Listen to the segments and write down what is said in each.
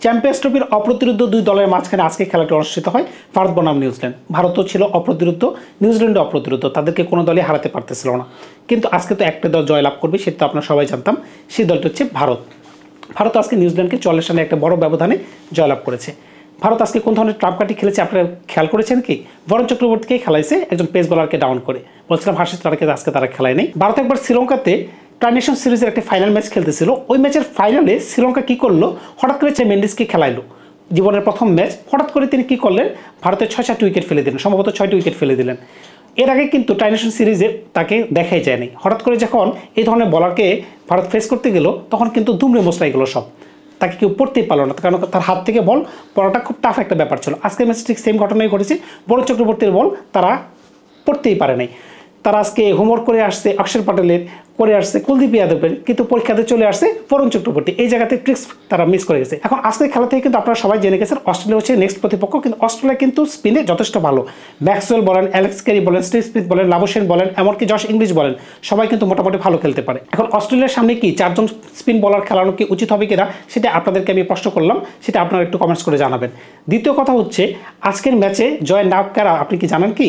Champions ট্রফির অপ্রতিরোধ্য দুই দলের মাঝখানে আজকে খেলাটি অনুষ্ঠিত হয় ভারত বনাম নিউজিল্যান্ড। ভারতও ছিল অপ্রতিরোধ্য, নিউজিল্যান্ডও অপ্রতিরোধ্য, তাদেরকে কোনো দলই হারাতে পারতেছিল না। কিন্তু আজকে তো একটা দল জয়লাভ করবে, সেটা তো আপনারা সবাই জানতাম। সেই দলটি হচ্ছে ভারত। ভারত আজকে নিউজিল্যান্ডকে 40 রানে একটা বড় ব্যবধানে জয়লাভ করেছে। ভারত আজকে কোন ধরনের ট্রাম্পকাটি খেলেছে আপনারা খেয়াল করেছেন কি? বরুণ চক্রবর্তীকেই খেলাইছে একজন পেস বোলারকে ডাউন করে। বলছিলাম হার্ষিত রানাকে আজকে তারা খেলায় নেই। ভারত একবার শ্রীলঙ্কাতে ট্রাইনেশন সিরিজের একটা ফাইনাল ম্যাচ খেলতেছিল। ওই ম্যাচের ফাইনালে শ্রীলঙ্কা কী করলো, হঠাৎ করে মেন্ডিসকে খেলাইলো। জীবনের প্রথম ম্যাচ হঠাৎ করে তিনি কী করলেন, ভারতের 6-7টি উইকেট ফেলে দিলেন, সম্ভবত 6টি উইকেট ফেলে দিলেন। এর আগে কিন্তু ট্রাইনেশন সিরিজে তাকে দেখাই যায়নি। হঠাৎ করে যখন এই ধরনের বলারকে ভারত ফেস করতে গেল, তখন কিন্তু দুমড়ে মুচড়াই গেল সব। তাকে কেউ পড়তেই পারলো না, কারণ তার হাত থেকে বল পড়াটা খুব টাফ একটা ব্যাপার ছিল। আজকের ম্যাচে ঠিক সেম ঘটনাই ঘটেছে। বরুণ চক্রবর্তীর বল তারা পড়তেই পারে নাই। তারা আজকে হোমওয়ার্ক করে আসছে অক্ষর প্যাটেলের, করে আসছে কুলদীপ যাদবের, কিন্তু পরীক্ষাতে চলে আসছে বরুণ চক্রবর্তী। এই জায়গাতে ট্রিক্স তারা মিস করে গেছে। এখন আজকের খেলা থেকে কিন্তু আপনারা সবাই জেনে গেছেন অস্ট্রেলিয়া হচ্ছে নেক্সট প্রতিপক্ষ। কিন্তু অস্ট্রেলিয়া কিন্তু স্পিনে যথেষ্ট ভালো। ম্যাক্সওয়েল বলেন, অ্যালেক্স ক্যারি বলেন, স্টিভ স্মিথ বলেন, লাবুশেন বলেন, এমনকি জশ ইংলিশ বলেন, সবাই কিন্তু মোটামুটি ভালো খেলতে পারে। এখন অস্ট্রেলিয়ার সামনে কি 4 জন স্পিন বলার খেলানো কি উচিত হবে কিনা, সেটা আপনাদেরকে আমি প্রশ্ন করলাম, সেটা আপনারা একটু কমেন্টস করে জানাবেন। দ্বিতীয় কথা হচ্ছে, আজকের ম্যাচে জয় নায়ক কারা আপনি কি জানেন কি?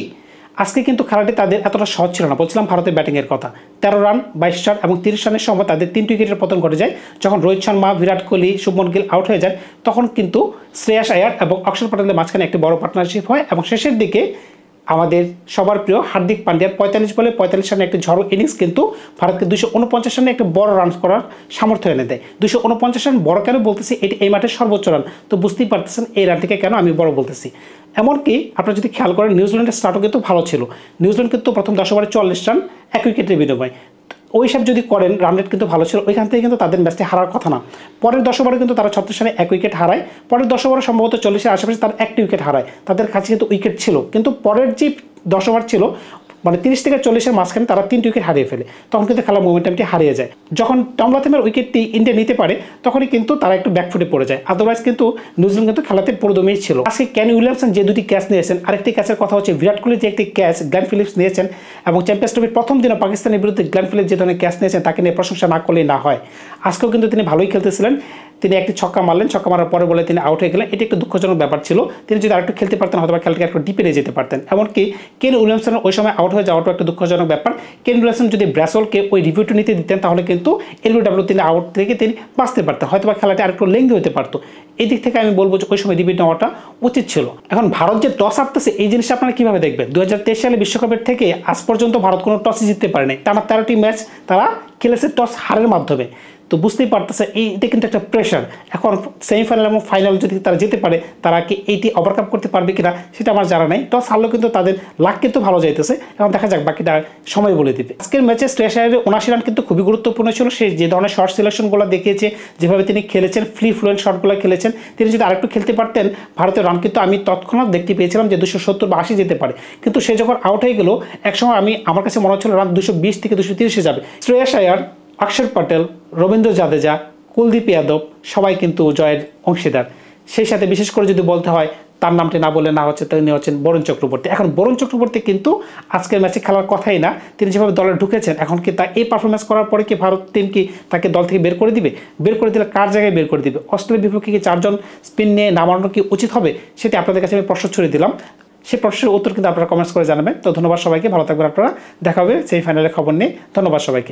আজকে কিন্তু খেলাটি তাদের এতটা সহজ ছিল না। বলছিলাম ভারতের ব্যাটিংয়ের কথা। 13 রান, 22 রান এবং 30 রানের সময় তাদের 3টি উইকেটের পতন ঘটে যায়। যখন রোহিত শর্মা, বিরাট কোহলি, শুভমন গিল আউট হয়ে যায়, তখন কিন্তু শ্রেয়াস আয়ার এবং অক্ষর প্যাটেলের মাঝখানে একটি বড় পার্টনারশিপ হয় এবং শেষের দিকে আমাদের সবার প্রিয় হার্দিক পান্ডিয়ার 45 বলে 45 রানে একটি ঝড়ো ইনিংস কিন্তু ভারতকে 249 রানে একটা বড় রান করার সামর্থ্য এনে দেয়। 249 রান বড় কেন বলতেছি, এটি এই মাঠের সর্বোচ্চ রান, তো বুঝতেই পারতেছেন এই রানটিকে কেন আমি বড় বলতেছি। এমনকি আপনারা যদি খেয়াল করেন, নিউজিল্যান্ডের স্টার্টও কিন্তু ভালো ছিল। নিউজিল্যান্ড কিন্তু প্রথম 10 ওভারে 40 রান, 1 উইকেটের বিনিময়। ওই হিসাব যদি করেন, রান রেট কিন্তু ভালো ছিল। ওইখান থেকে কিন্তু তাদের ম্যাচটি হারার কথা না। পরের 10 ওভারে কিন্তু তারা 36 রানে 1 উইকেট হারায়। পরের 10 ওভারে সম্ভবত 40-এর আশেপাশে তার 1টি উইকেট হারায়। তাদের কাছে কিন্তু উইকেট ছিল, কিন্তু পরের যে 10 ওভার ছিল, মানে 30 থেকে 40-এর মাঝখানে তারা 3টি উইকেট হারিয়ে ফেলে। তখন কিন্তু খেলার মোমেন্টামটি হারিয়ে যায়। যখন টম লাথমের উইকেটটি ইন্ডিয়া নিতে পারে, তখনই কিন্তু তারা একটু ব্যাকফুটে পড়ে যায়। আদারওয়াইজ কিন্তু নিউজিল্যান্ড কিন্তু খেলাতে পুরোদমেই ছিল। আজকে কেন উইলিয়ামসন যে 2টি ক্যাচ নিয়েছেন, আরেকটি ক্যাচের কথা হচ্ছে বিরাট কোহলি যে একটি ক্যাচ গ্লেন ফিলিপস নিয়েছেন, এবং চ্যাম্পিয়ন্স ট্রফির প্রথম দিনে পাকিস্তানের বিরুদ্ধে গ্লেন ফিলিপস যে ধরনের ক্যাচ নিয়েছেন, তাকে নিয়ে প্রশংসা না করলেই না হয়। আজকেও কিন্তু তিনি ভালোই খেলতেছিলেন। তিনি একটি ছক্কা মারলেন, ছক্কা মারার পরে বলে তিনি আউট হয়ে গেলেন। এটি একটু দুঃখজনক ব্যাপার ছিল। তিনি যদি আরেকটু খেলতে পারতেন, হয়তো খেলাটাকে একটু ডিপে নিয়ে যেতে পারতেন। এমনকি কেন উইলিয়ামসনের ওই সময় আউট হয়ে যাওয়াটাও একটা দুঃখজনক ব্যাপার। কেন উইলিয়ামসন যদি ব্রাসলকে ওই রিভিউটি নিতে দিতেন, তাহলে কিন্তু এলবিডব্লিউ তিনি আউট থেকে তিনি বাঁচতে পারতেন, হয়তো খেলাটি আরেকটু লেংদি হতে পারতো। এই দিক থেকে আমি বলবো যে ওই সময় রিভিউ নেওয়াটা উচিত ছিল। এখন ভারত যে টস হারতেছে, এই জিনিসটা আপনারা কীভাবে দেখবেন? 2023 সালে বিশ্বকাপের থেকে আজ পর্যন্ত ভারত কোনো টসই জিততে পারেনি। টানা 13টি ম্যাচ তারা খেলেছে টস হারের মাধ্যমে। তো বুঝতেই পারতেছে এইটা কিন্তু একটা প্রেশার। এখন সেমিফাইনাল এবং ফাইনাল যদি তারা যেতে পারে, তারা কি এইটি ওভারকাম করতে পারবে কিনা সেটা আমার জানা নাই। টস হারলেও কিন্তু তাদের লাক কিন্তু ভালো যাইতেছে। এখন দেখা যাক, বাকিটা সময় বলে দিবে। আজকের ম্যাচে শ্রেয়াস আয়ারের 79 রান কিন্তু খুবই গুরুত্বপূর্ণ ছিল। সে যে ধরনের শর্ট সিলেকশনগুলো দেখিয়েছে, যেভাবে তিনি খেলেছেন, ফ্লুয়েন্ট শটগুলো খেলেছেন, তিনি যদি আরেকটু খেলতে পারতেন, ভারতের রান কিন্তু আমি তৎক্ষণাৎ দেখতে পেয়েছিলাম যে 270 বা 80 যেতে পারে। কিন্তু সে যখন আউট হয়ে গেল, একসময় আমার কাছে মনে হচ্ছিল রান 220 থেকে 230 যাবে। শ্রেয়াস আয়ার, অক্ষর প্যাটেল, রবীন্দ্র জাদেজা, কুলদীপ যাদব সবাই কিন্তু জয়ের অংশীদার। সেই সাথে বিশেষ করে যদি বলতে হয়, তার নামটি না বলে না হচ্ছে, তিনি হচ্ছেন বরুণ চক্রবর্তী। এখন বরুণ চক্রবর্তী কিন্তু আজকের ম্যাচে খেলার কথাই না। তিনি যেভাবে দলে ঢুকেছেন, এখন কি তা এই পারফরমেন্স করার পরে কি ভারত টিম কি তাকে দল থেকে বের করে দিবে? বের করে দিলে কার জায়গায় বের করে দিবে? অস্ট্রেলিয়ার বিপক্ষে কি 4 জন স্পিন নিয়ে নামানো কি উচিত হবে? সেটি আপনাদের কাছে আমি প্রশ্ন ছুড়ে দিলাম। সেই প্রশ্নের উত্তর কিন্তু আপনারা কমেন্টস করে জানাবেন। তো ধন্যবাদ সবাইকে, ভালো থাকবেন আপনারা। দেখা হবে সেই ফাইনালের খবর নিয়ে। ধন্যবাদ সবাইকে।